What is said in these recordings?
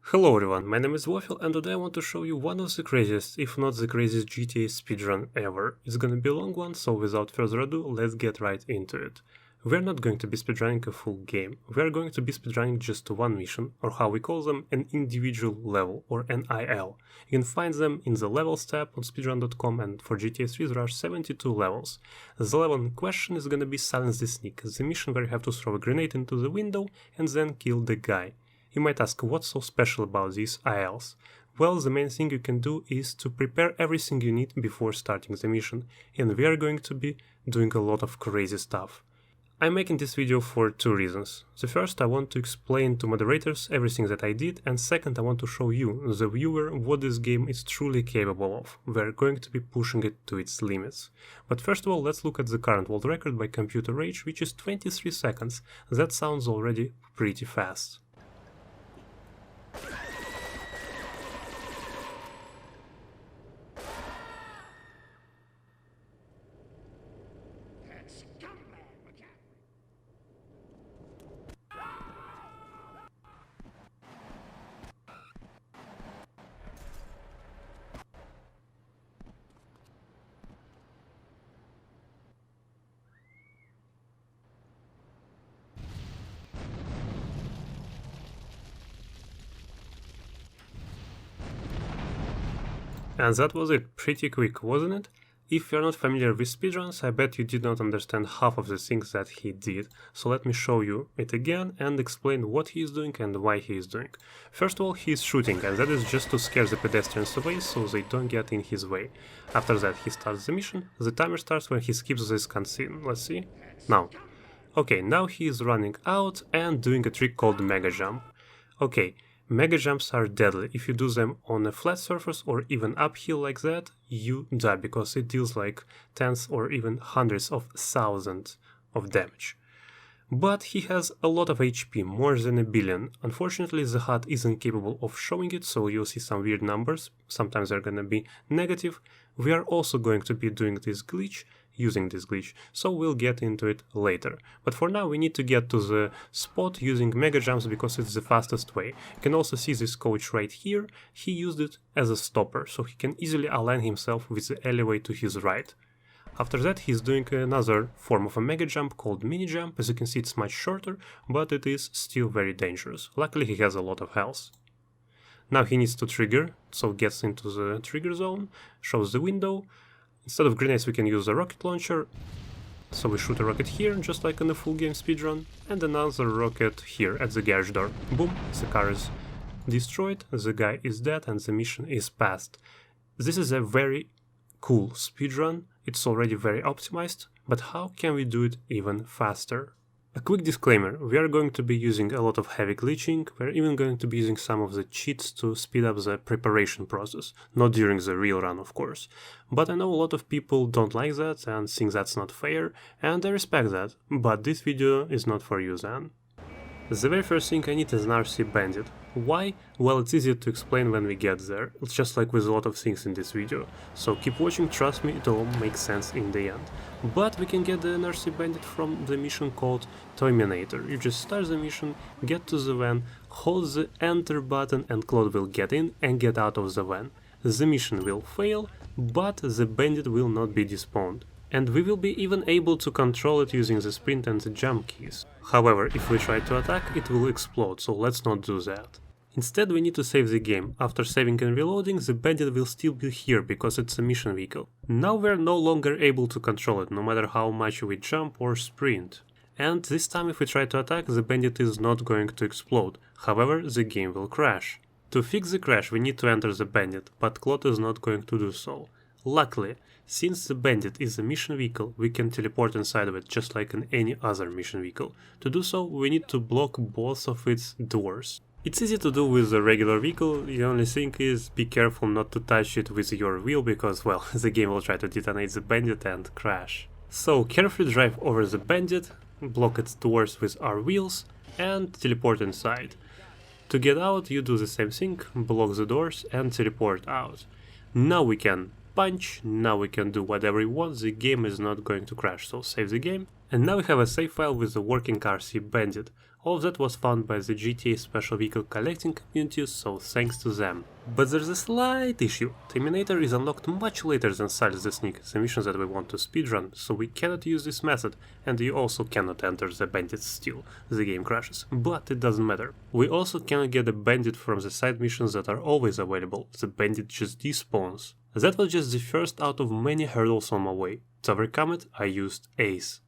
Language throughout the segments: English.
Hello everyone, my name is Waffle and today I want to show you one of the craziest, if not the craziest GTA speedrun ever. It's gonna be a long one, so without further ado, let's get right into it. We're not going to be speedrunning a full game, we are going to be speedrunning just one mission, or how we call them, an individual level, or NIL. You can find them in the levels tab on speedrun.com, and for GTA 3 there are 72 levels. The level in question is gonna be Silence the Sneak, the mission where you have to throw a grenade into the window and then kill the guy. You might ask, what's so special about these ILs? Well, the main thing you can do is to prepare everything you need before starting the mission, and we are going to be doing a lot of crazy stuff. I'm making this video for two reasons. The first, I want to explain to moderators everything that I did, and second, I want to show you, the viewer, what this game is truly capable of. We're going to be pushing it to its limits. But first of all, let's look at the current world record by Computer Rage, which is 23 seconds. That sounds already pretty fast. And that was it, pretty quick, wasn't it? If you're not familiar with speedruns, I bet you did not understand half of the things that he did, so let me show you it again and explain what he is doing and why he is doing. First of all, he is shooting, and that is just to scare the pedestrians away so they don't get in his way. After that, he starts the mission. The timer starts when he skips this cutscene. Let's see. Now. Okay, now he is running out and doing a trick called Mega Jump. Okay. Mega jumps are deadly. If you do them on a flat surface or even uphill like that, you die because it deals like tens or even hundreds of thousands of damage. But he has a lot of HP, more than a billion. Unfortunately, the HUD isn't capable of showing it, so you'll see some weird numbers. Sometimes they're gonna be negative. We are also going to be doing this glitch, using this glitch, so we'll get into it later. But for now we need to get to the spot using mega jumps because it's the fastest way. You can also see this coach right here. He used it as a stopper, so he can easily align himself with the alleyway to his right. After that he's doing another form of a mega jump called mini jump. As you can see, it's much shorter, but it is still very dangerous. Luckily he has a lot of health. Now he needs to trigger, so gets into the trigger zone, shows the window. Instead of grenades we can use a rocket launcher, so we shoot a rocket here, just like in a full game speedrun, and another rocket here at the garage door. Boom, the car is destroyed, the guy is dead, and the mission is passed. This is a very cool speedrun, it's already very optimized, but how can we do it even faster? A quick disclaimer, we are going to be using a lot of heavy glitching, we're even going to be using some of the cheats to speed up the preparation process, not during the real run of course. But I know a lot of people don't like that and think that's not fair, and I respect that, but this video is not for you then. The very first thing I need is an RC Bandit. Why? Well, it's easier to explain when we get there. It's just like with a lot of things in this video. So keep watching, trust me, it all makes sense in the end. But we can get the RC Bandit from the mission called Toyminator. You just start the mission, get to the van, hold the enter button and Claude will get in and get out of the van. The mission will fail, but the bandit will not be despawned. And we will be even able to control it using the sprint and the jump keys. However, if we try to attack, it will explode, so let's not do that. Instead we need to save the game. After saving and reloading, the bandit will still be here because it's a mission vehicle. Now we're no longer able to control it, no matter how much we jump or sprint. And this time if we try to attack, the bandit is not going to explode. However, the game will crash. To fix the crash we need to enter the bandit, but Claude is not going to do so. Luckily, since the bandit is a mission vehicle, we can teleport inside of it just like in any other mission vehicle. To do so, we need to block both of its doors. It's easy to do with a regular vehicle, the only thing is be careful not to touch it with your wheel because, well, the game will try to detonate the bandit and crash. So carefully drive over the bandit, block its doors with our wheels and teleport inside. To get out, you do the same thing, block the doors and teleport out. Now we can punch, now we can do whatever we want, the game is not going to crash, so save the game And now we have a save file with the working RC Bandit. All of that was found by the GTA Special Vehicle collecting community, so thanks to them. But there's a slight issue. Terminator is unlocked much later than Silas the Sneak, the missions that we want to speedrun, so we cannot use this method, and you also cannot enter the bandit still. The game crashes. But it doesn't matter. We also cannot get the bandit from the side missions that are always available. The bandit just despawns. That was just the first out of many hurdles on my way. To overcome it, I used ACE.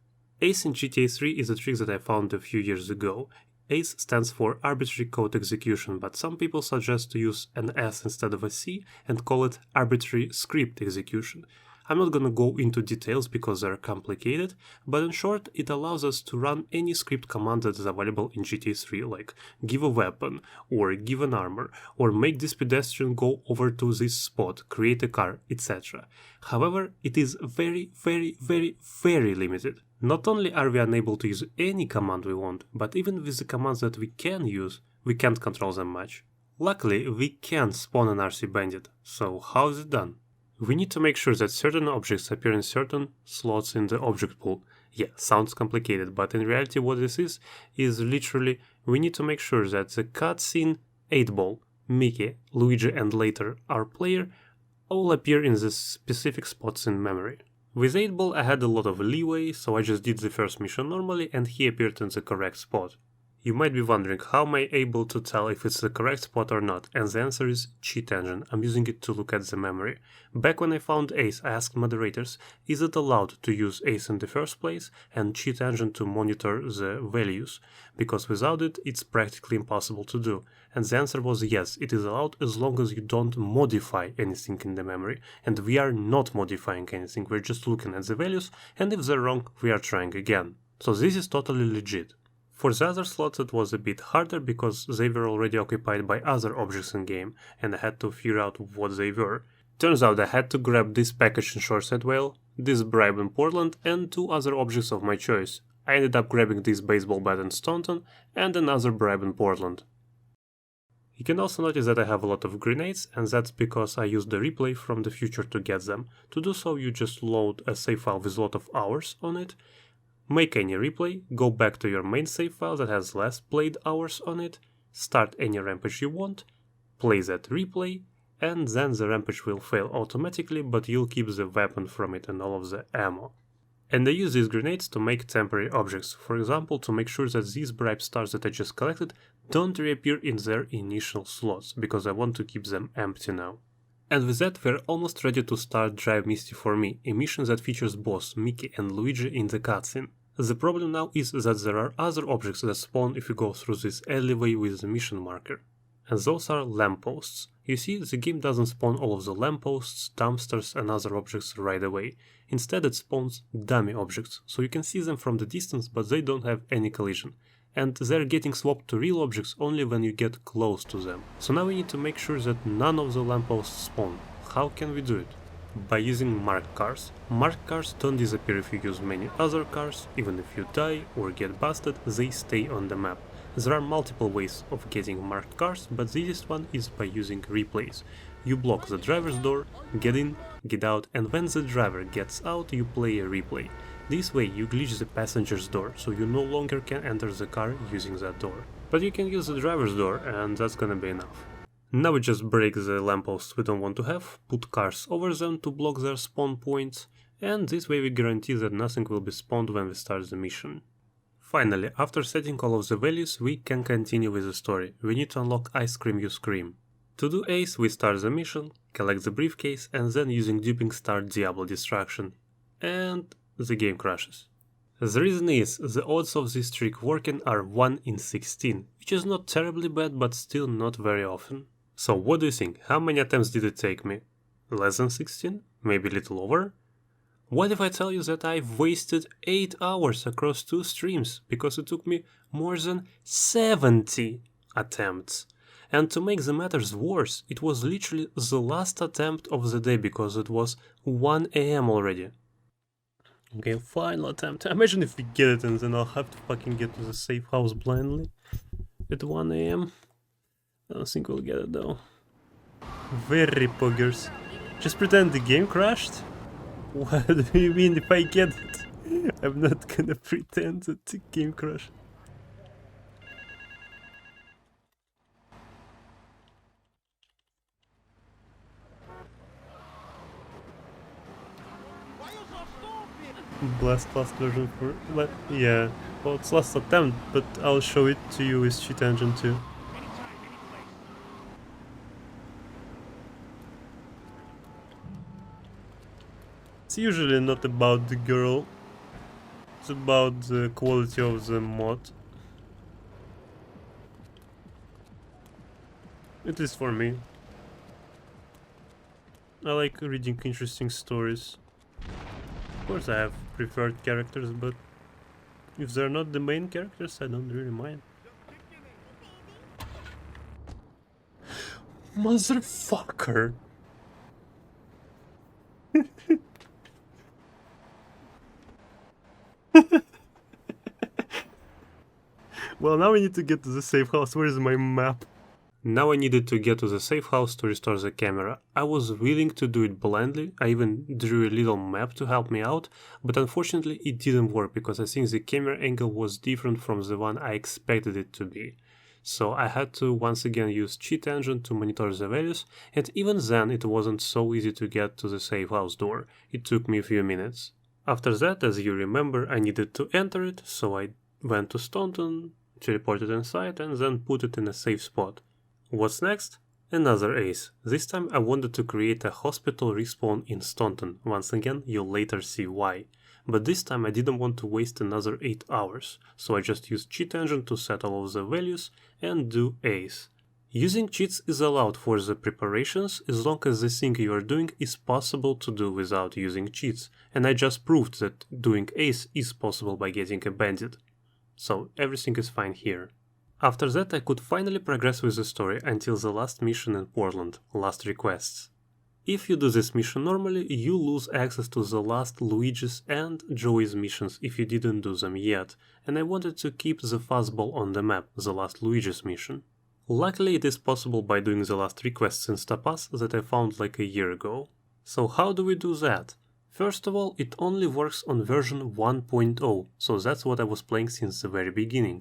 ACE in GTA 3 is a trick that I found a few years ago. ACE stands for Arbitrary Code Execution, but some people suggest to use an S instead of a C and call it Arbitrary Script Execution. I'm not gonna go into details because they're complicated, but in short, it allows us to run any script command that is available in GTA 3, like give a weapon, or give an armor, or make this pedestrian go over to this spot, create a car, etc. However, it is very limited. Not only are we unable to use any command we want, but even with the commands that we can use, we can't control them much. Luckily, we can spawn an RC Bandit, so how is it done? We need to make sure that certain objects appear in certain slots in the object pool. Yeah, sounds complicated, but in reality what this is literally we need to make sure that the cutscene 8-Ball, Mickey, Luigi and later our player all appear in the specific spots in memory. With 8-Ball I had a lot of leeway, so I just did the first mission normally and he appeared in the correct spot. You might be wondering how am I able to tell if it's the correct spot or not, and the answer is Cheat Engine. I'm using it to look at the memory. Back when I found ACE, I asked moderators, is it allowed to use ACE in the first place and Cheat Engine to monitor the values, because without it, it's practically impossible to do. And the answer was yes, it is allowed as long as you don't modify anything in the memory, and we are not modifying anything, we're just looking at the values, and if they're wrong, we are trying again. So this is totally legit. For the other slots it was a bit harder because they were already occupied by other objects in game and I had to figure out what they were. Turns out I had to grab this package in Shoreside Vale, this bribe in Portland and two other objects of my choice. I ended up grabbing this baseball bat in Staunton and another bribe in Portland. You can also notice that I have a lot of grenades, and that's because I used the replay from the future to get them. To do so you just load a save file with a lot of hours on it, make any replay, go back to your main save file that has last played hours on it, start any rampage you want, play that replay, and then the rampage will fail automatically, but you'll keep the weapon from it and all of the ammo. And I use these grenades to make temporary objects, for example to make sure that these bribe stars that I just collected don't reappear in their initial slots, because I want to keep them empty now. And with that we're almost ready to start Drive Misty for Me, a mission that features boss Mickey and Luigi in the cutscene. The problem now is that there are other objects that spawn if you go through this alleyway with the mission marker. And those are lampposts. You see, the game doesn't spawn all of the lampposts, dumpsters and other objects right away. Instead it spawns dummy objects, so you can see them from the distance but they don't have any collision. And they're getting swapped to real objects only when you get close to them. So now we need to make sure that none of the lampposts spawn. How can we do it? By using marked cars. Marked cars don't disappear if you use many other cars, even if you die or get busted, they stay on the map. There are multiple ways of getting marked cars, but the easiest one is by using replays. You block the driver's door, get in, get out, and when the driver gets out you play a replay. This way you glitch the passenger's door, so you no longer can enter the car using that door. But you can use the driver's door, and that's gonna be enough. Now we just break the lampposts we don't want to have, put cars over them to block their spawn points, and this way we guarantee that nothing will be spawned when we start the mission. Finally, after setting all of the values, we can continue with the story. We need to unlock Ice Cream You Scream. To do ACE, we start the mission, collect the briefcase, and then using duping start Diablo Distraction. And the game crashes. The reason is, the odds of this trick working are 1 in 16, which is not terribly bad, but still not very often. So what do you think? How many attempts did it take me? Less than 16? Maybe a little over? What if I tell you that I've wasted 8 hours across 2 streams, because it took me more than 70 attempts? And to make the matters worse, it was literally the last attempt of the day, because it was 1 AM already. Okay, final attempt. Imagine if we get it and then I'll have to fucking get to the safe house blindly at 1 AM. I don't think we'll get it though. Very poggers. Just pretend the game crashed? What do you mean if I get it? I'm not gonna pretend to game crush. Blast last version for yeah. Well, it's last attempt, but I'll show it to you with cheat engine too. It's usually not about the girl. It's about the quality of the mod. It is for me. I like reading interesting stories. Of course I have preferred characters, but if they're not the main characters, I don't really mind. Motherfucker! Well, now we need to get to the safe house. Where is my map? Now I needed to get to the safe house to restore the camera. I was willing to do it blindly, I even drew a little map to help me out, but unfortunately it didn't work because I think the camera angle was different from the one I expected it to be. So I had to once again use cheat engine to monitor the values, and even then it wasn't so easy to get to the safe house door. It took me a few minutes. After that, as you remember, I needed to enter it, so I went to Staunton, teleported inside and then put it in a safe spot. What's next? Another ace. This time I wanted to create a hospital respawn in Staunton. Once again, you'll later see why. But this time I didn't want to waste another 8 hours, so I just used cheat engine to set all of the values and do ace. Using cheats is allowed for the preparations as long as the thing you are doing is possible to do without using cheats, and I just proved that doing ace is possible by getting a bandit. So everything is fine here. After that I could finally progress with the story until the last mission in Portland, last requests. If you do this mission normally, you lose access to the last Luigi's and Joey's missions if you didn't do them yet, and I wanted to keep the fuzzball on the map, the last Luigi's mission. Luckily it is possible by doing the last requests in Instapass that I found like a year ago. So how do we do that? First of all, it only works on version 1.0, so that's what I was playing since the very beginning.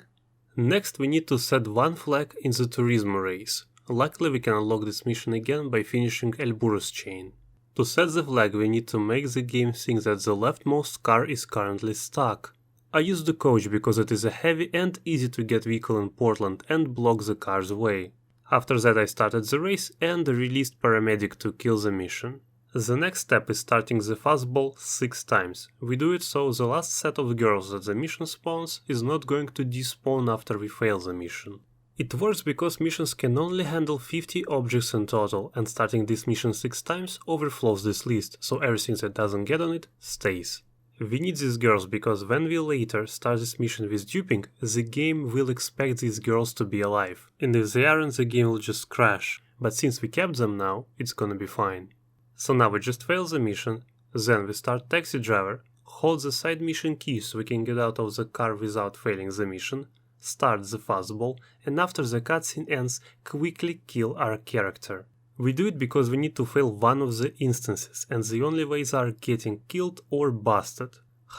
Next we need to set one flag in the Turismo race. Luckily we can unlock this mission again by finishing El Burro's chain. To set the flag we need to make the game think that the leftmost car is currently stuck. I use the coach because it is a heavy and easy to get vehicle in Portland and block the car's way. After that I started the race and released paramedic to kill the mission. The next step is starting the fastball 6 times. We do it so the last set of girls that the mission spawns is not going to despawn after we fail the mission. It works because missions can only handle 50 objects in total, and starting this mission 6 times overflows this list, so everything that doesn't get on it stays. We need these girls because when we later start this mission with duping, the game will expect these girls to be alive, and if they aren't the game will just crash, but since we kept them now, it's gonna be fine. So now we just fail the mission, then we start taxi driver, hold the side mission key so we can get out of the car without failing the mission, start the fastball, and after the cutscene ends, quickly kill our character. We do it because we need to fail one of the instances, and the only ways are getting killed or busted.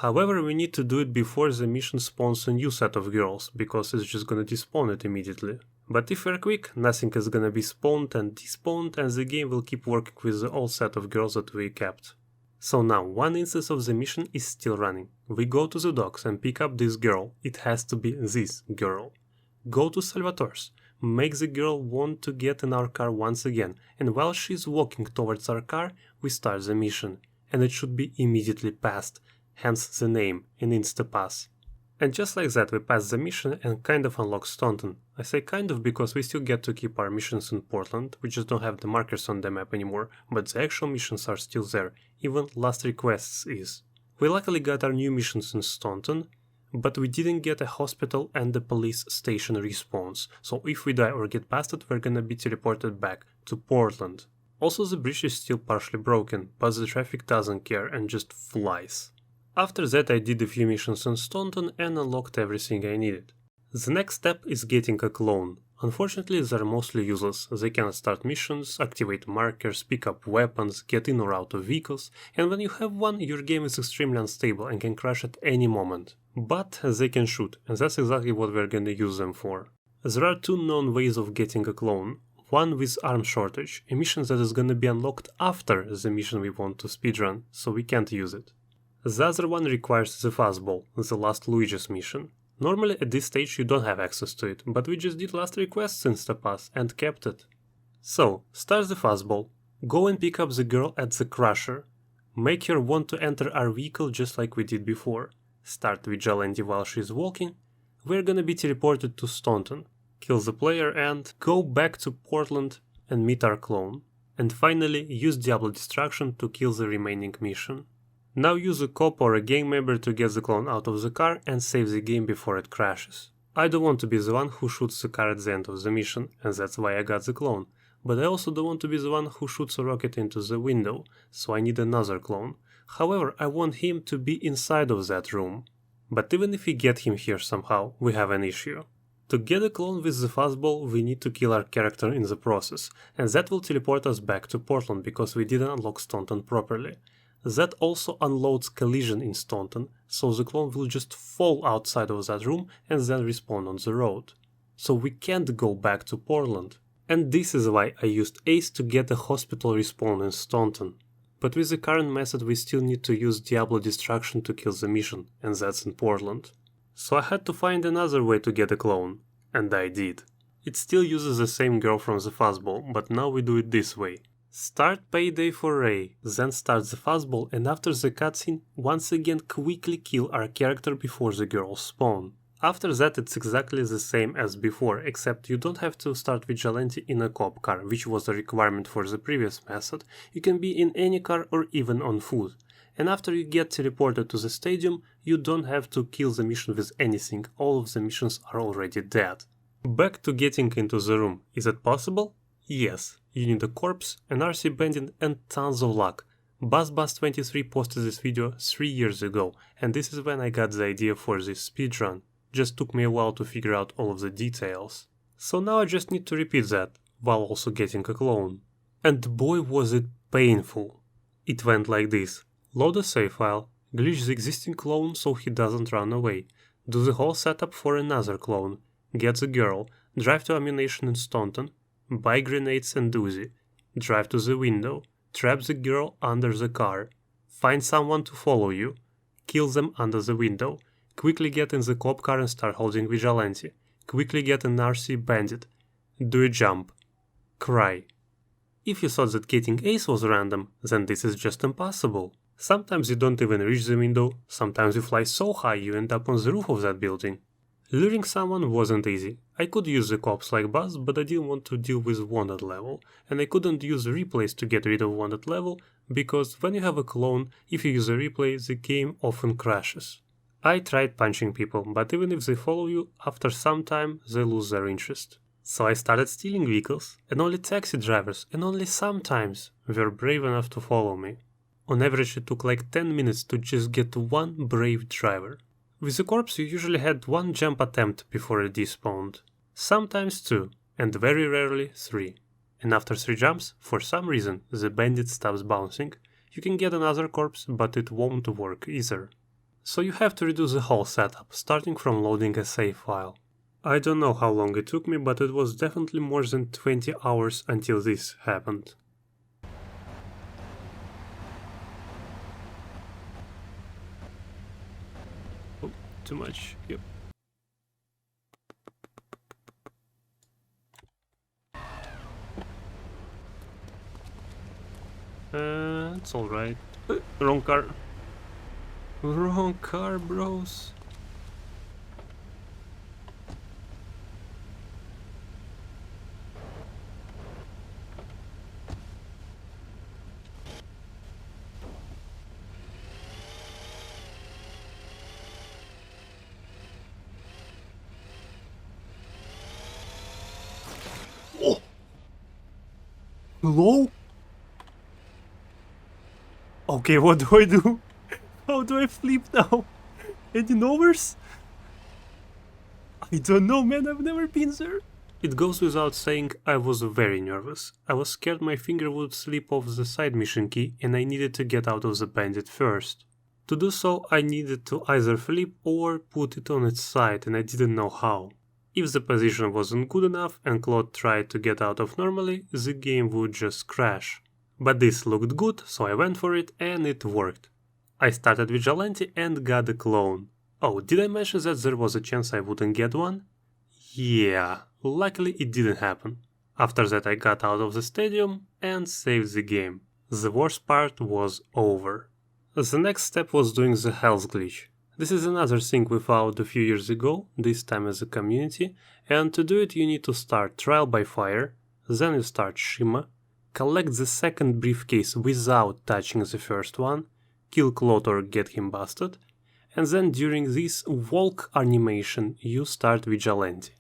However, we need to do it before the mission spawns a new set of girls, because it's just gonna despawn it immediately. But if we're quick, nothing is gonna be spawned and despawned, and the game will keep working with the old set of girls that we kept. So now, one instance of the mission is still running. We go to the docks and pick up this girl. It has to be this girl. Go to Salvatore's. Make the girl want to get in our car once again, and while she's walking towards our car, we start the mission. And it should be immediately passed, hence the name, in Instapass. And just like that we pass the mission and kind of unlock Staunton. I say kind of because we still get to keep our missions in Portland, we just don't have the markers on the map anymore, but the actual missions are still there, even last requests is. We luckily got our new missions in Staunton, but we didn't get a hospital and the police station respawns, so if we die or get past it we're gonna be teleported back to Portland. Also the bridge is still partially broken, but the traffic doesn't care and just flies. After that I did a few missions in Staunton and unlocked everything I needed. The next step is getting a clone. Unfortunately, they're mostly useless. They cannot start missions, activate markers, pick up weapons, get in or out of vehicles, and when you have one, your game is extremely unstable and can crash at any moment. But they can shoot, and that's exactly what we're gonna use them for. There are two known ways of getting a clone. One with arm shortage, a mission that is gonna be unlocked after the mission we want to speedrun, so we can't use it. The other one requires the fastball, the last Luigi's mission. Normally at this stage you don't have access to it, but we just did last request since the pass and kept it. So, start the fastball, go and pick up the girl at the crusher, make her want to enter our vehicle just like we did before, start Vigilante while she's walking, we're gonna be teleported to Staunton, kill the player and go back to Portland and meet our clone, and finally use Diablo Distraction to kill the remaining mission. Now use a cop or a gang member to get the clone out of the car and save the game before it crashes. I don't want to be the one who shoots the car at the end of the mission, and that's why I got the clone, but I also don't want to be the one who shoots a rocket into the window, so I need another clone. However, I want him to be inside of that room. But even if we get him here somehow, we have an issue. To get a clone with the fastball, we need to kill our character in the process, and that will teleport us back to Portland because we didn't unlock Staunton properly. That also unloads collision in Staunton, so the clone will just fall outside of that room and then respawn on the road. So we can't go back to Portland. And this is why I used Ace to get a hospital respawn in Staunton. But with the current method we still need to use Diablo Distraction to kill the mission, and that's in Portland. So I had to find another way to get a clone, and I did. It still uses the same girl from the fastball, but now we do it this way. Start Payday for Ray, then start the fastball, and after the cutscene, once again quickly kill our character before the girls spawn. After that it's exactly the same as before, except you don't have to start Vigilante in a cop car, which was a requirement for the previous method. You can be in any car or even on foot. And after you get teleported to the stadium, you don't have to kill the mission with anything, all of the missions are already dead. Back to getting into the room, is it possible? Yes, you need a corpse, an RC bandit and tons of luck. BuzzBuzz23 posted this video 3 years ago, and this is when I got the idea for this speedrun. Just took me a while to figure out all of the details. So now I just need to repeat that, while also getting a clone. And boy was it painful. It went like this. Load a save file, glitch the existing clone so he doesn't run away, do the whole setup for another clone, get the girl, drive to ammunition in Staunton, buy grenades and Uzi, drive to the window, trap the girl under the car, find someone to follow you, kill them under the window, quickly get in the cop car and start holding Vigilante, quickly get an RC bandit, do a jump, cry. If you thought that getting Ace was random, then this is just impossible. Sometimes you don't even reach the window, sometimes you fly so high you end up on the roof of that building. Luring someone wasn't easy. I could use the cops like Buzz, but I didn't want to deal with wanted level, and I couldn't use replays to get rid of wanted level, because when you have a clone, if you use a replay, the game often crashes. I tried punching people, but even if they follow you, after some time they lose their interest. So I started stealing vehicles, and only taxi drivers, and only sometimes, were brave enough to follow me. On average it took like 10 minutes to just get one brave driver. With the corpse you usually had one jump attempt before it despawned. Sometimes 2, and very rarely 3. And after 3 jumps, for some reason, the bandit stops bouncing. You can get another corpse, but it won't work either. So you have to redo the whole setup, starting from loading a save file. I don't know how long it took me, but it was definitely more than 20 hours until this happened. Oh, too much, yep. It's alright. Wrong car. Wrong car, bros. Oh. Hello? Okay, what do I do? How do I flip now? Any numbers? I don't know, man, I've never been there. It goes without saying I was very nervous. I was scared my finger would slip off the side mission key and I needed to get out of the bandit first. To do so I needed to either flip or put it on its side and I didn't know how. If the position wasn't good enough and Claude tried to get out of normally, the game would just crash. But this looked good, so I went for it and it worked. I started Vigilante and got a clone. Oh, did I mention that there was a chance I wouldn't get one? Yeah, luckily it didn't happen. After that I got out of the stadium and saved the game. The worst part was over. The next step was doing the health glitch. This is another thing we found a few years ago, this time as a community, and to do it you need to start Trial by Fire, then you start Shima, collect the second briefcase without touching the first one, kill Claude or get him busted, and then during this walk animation you start Vigilante.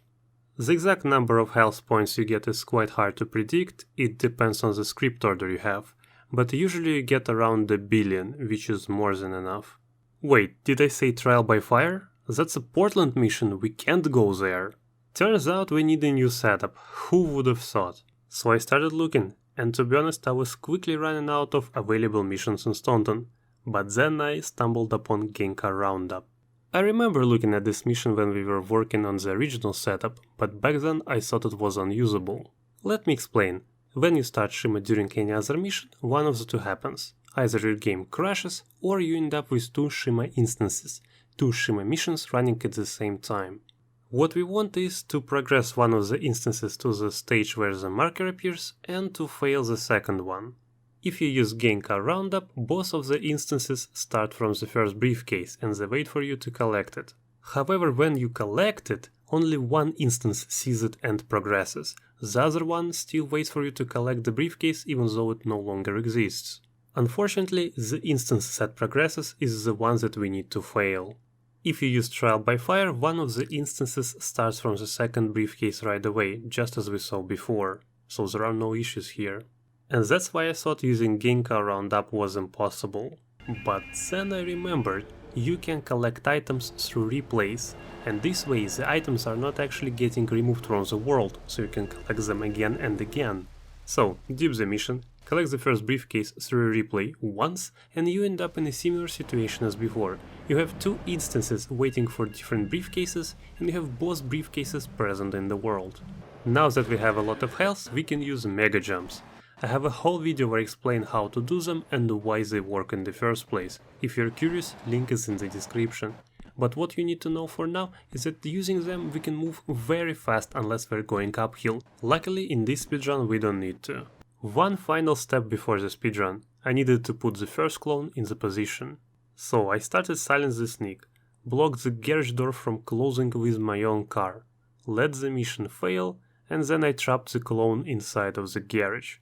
The exact number of health points you get is quite hard to predict, it depends on the script order you have, but usually you get around 1 billion, which is more than enough. Wait, did I say Trial by Fire? That's a Portland mission, we can't go there. Turns out we need a new setup, who would have thought? So I started looking, and to be honest I was quickly running out of available missions in Staunton. But then I stumbled upon Genka Roundup. I remember looking at this mission when we were working on the original setup, but back then I thought it was unusable. Let me explain. When you start Shima during any other mission, one of the two happens. Either your game crashes, or you end up with 2 Shima instances, 2 Shima missions running at the same time. What we want is to progress one of the instances to the stage where the marker appears, and to fail the second one. If you use Genka Roundup, both of the instances start from the first briefcase and they wait for you to collect it. However, when you collect it, only one instance sees it and progresses. The other one still waits for you to collect the briefcase even though it no longer exists. Unfortunately, the instance that progresses is the one that we need to fail. If you use Trial by Fire, one of the instances starts from the second briefcase right away, just as we saw before, so there are no issues here. And that's why I thought using Genka Roundup was impossible. But then I remembered, you can collect items through replays, and this way the items are not actually getting removed from the world, so you can collect them again and again. So, do the mission, collect the first briefcase through a replay once, and you end up in a similar situation as before. You have 2 instances waiting for different briefcases, and you have both briefcases present in the world. Now that we have a lot of health, we can use mega jumps. I have a whole video where I explain how to do them and why they work in the first place. If you're curious, link is in the description. But what you need to know for now is that using them we can move very fast unless we're going uphill. Luckily in this speedrun we don't need to. One final step before the speedrun. I needed to put the first clone in the position. So I started Silence the Sneak, blocked the garage door from closing with my own car, let the mission fail, and then I trapped the clone inside of the garage.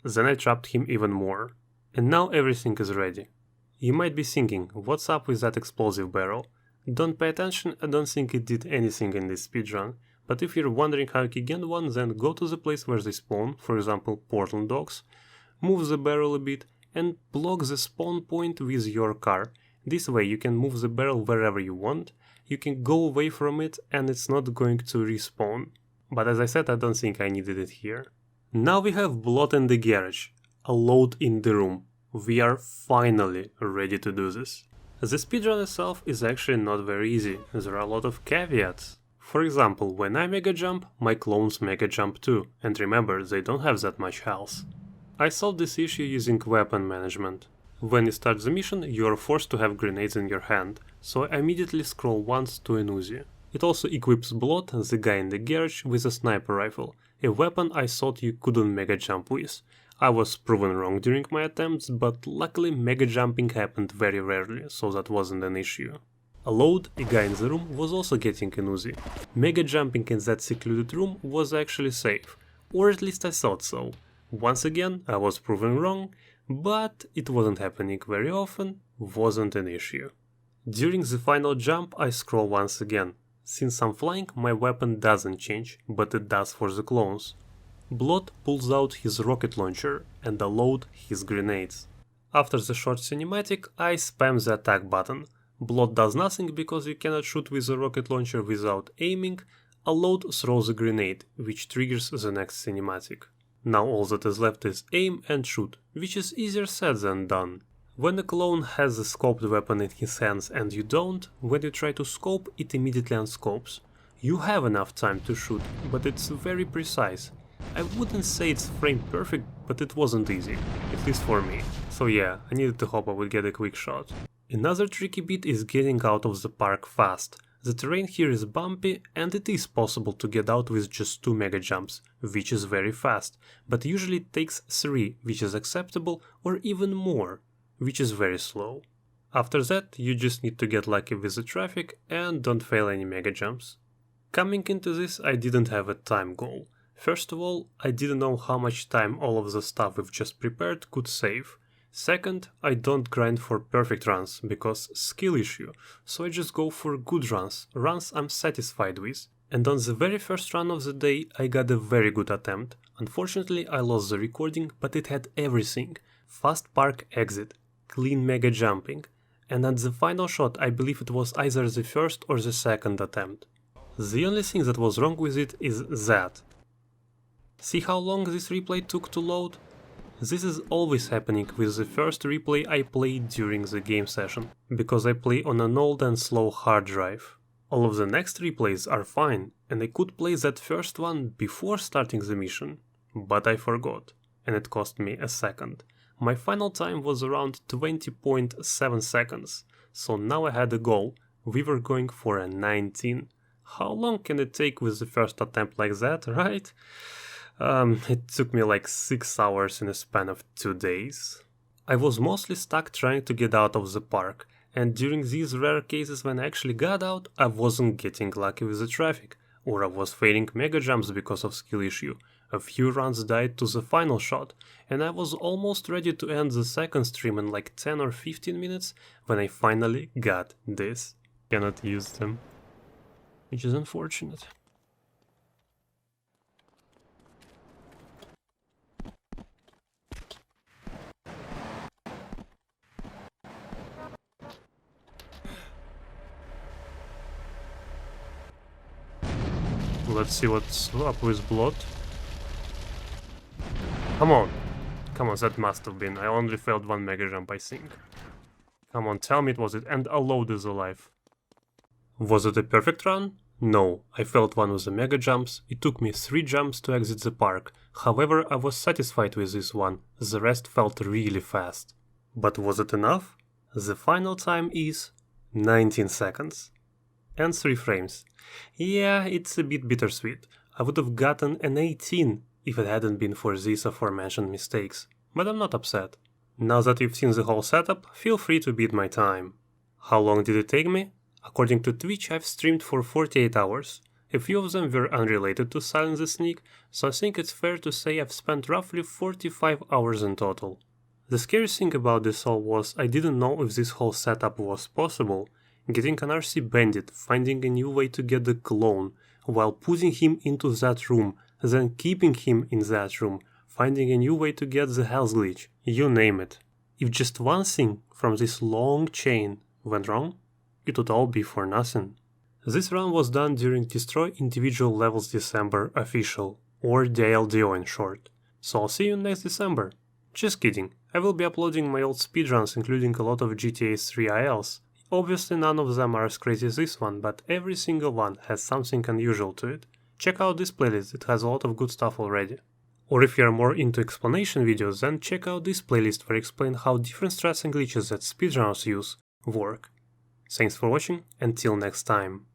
Then I trapped him even more. And now everything is ready. You might be thinking, what's up with that explosive barrel? Don't pay attention, I don't think it did anything in this speedrun. But if you're wondering how you can get one, then go to the place where they spawn, for example Portland docks, move the barrel a bit and block the spawn point with your car. This way you can move the barrel wherever you want, you can go away from it and it's not going to respawn. But as I said, I don't think I needed it here. Now we have blood in the garage, a load in the room. We are finally ready to do this. The speedrun itself is actually not very easy, there are a lot of caveats. For example, when I mega jump, my clones mega jump too, and remember, they don't have that much health. I solved this issue using weapon management. When you start the mission, you are forced to have grenades in your hand, so I immediately scroll once to an Uzi. It also equips Blood, the guy in the garage, with a sniper rifle, a weapon I thought you couldn't mega jump with. I was proven wrong during my attempts, but luckily mega jumping happened very rarely, so that wasn't an issue. Alode, a guy in the room, was also getting an Uzi. Mega jumping in that secluded room was actually safe, or at least I thought so. Once again, I was proven wrong, but it wasn't happening very often, wasn't an issue. During the final jump I scroll once again. Since I'm flying, my weapon doesn't change, but it does for the clones. Blood pulls out his rocket launcher and Alode his grenades. After the short cinematic, I spam the attack button. Blood does nothing because you cannot shoot with a rocket launcher without aiming. a load throws a grenade, which triggers the next cinematic. Now all that is left is aim and shoot, which is easier said than done. When the clone has a scoped weapon in his hands and you don't, when you try to scope, it immediately unscopes. You have enough time to shoot, but it's very precise. I wouldn't say it's frame perfect, but it wasn't easy, at least for me. So yeah, I needed to hope I would get a quick shot. Another tricky bit is getting out of the park fast. The terrain here is bumpy and it is possible to get out with just 2 mega jumps, which is very fast, but usually it takes 3, which is acceptable, or even more, which is very slow. After that, you just need to get lucky with the traffic and don't fail any mega jumps. Coming into this, I didn't have a time goal. First of all, I didn't know how much time all of the stuff we've just prepared could save. Second, I don't grind for perfect runs, because skill issue, so I just go for good runs I'm satisfied with. And on the very first run of the day, I got a very good attempt. Unfortunately, I lost the recording, but it had everything. Fast park exit, clean mega jumping, and at the final shot I believe it was either the first or the second attempt. The only thing that was wrong with it is that. See how long this replay took to load? This is always happening with the first replay I played during the game session, because I play on an old and slow hard drive. All of the next replays are fine, and I could play that first one before starting the mission, but I forgot, and it cost me a second. My final time was around 20.7 seconds, so now I had a goal, we were going for a 19. How long can it take with the first attempt like that, right? It took me like 6 hours in a span of 2 days. I was mostly stuck trying to get out of the park, and during these rare cases when I actually got out, I wasn't getting lucky with the traffic, or I was failing mega jumps because of skill issue. A few runs died to the final shot, and I was almost ready to end the second stream in like 10 or 15 minutes when I finally got this. Cannot use them, which is unfortunate. Let's see what's up with blood. Come on, that must have been. I only failed 1 mega jump, I think. Come on, tell me it was it, and a load is alive. Was it a perfect run? No, I failed 1 with the mega jumps. It took me 3 jumps to exit the park. However, I was satisfied with this one. The rest felt really fast. But was it enough? The final time is 19 seconds. And 3 frames. Yeah, it's a bit bittersweet. I would have gotten an 18 if it hadn't been for these aforementioned mistakes. But I'm not upset. Now that you've seen the whole setup, feel free to beat my time. How long did it take me? According to Twitch, I've streamed for 48 hours. A few of them were unrelated to Silent the Sneak, so I think it's fair to say I've spent roughly 45 hours in total. The scary thing about this all was I didn't know if this whole setup was possible. Getting an RC bandit, finding a new way to get the clone, while putting him into that room, then keeping him in that room, finding a new way to get the health glitch, you name it. If just one thing from this long chain went wrong, it would all be for nothing. This run was done during Destroy Individual Levels December official, or DLDO in short. So I'll see you next December. Just kidding, I will be uploading my old speedruns including a lot of GTA 3 ILs. Obviously none of them are as crazy as this one, but every single one has something unusual to it. Check out this playlist, it has a lot of good stuff already. Or if you are more into explanation videos, then check out this playlist where I explain how different strats and glitches that speedrunners use work. Thanks for watching, until next time.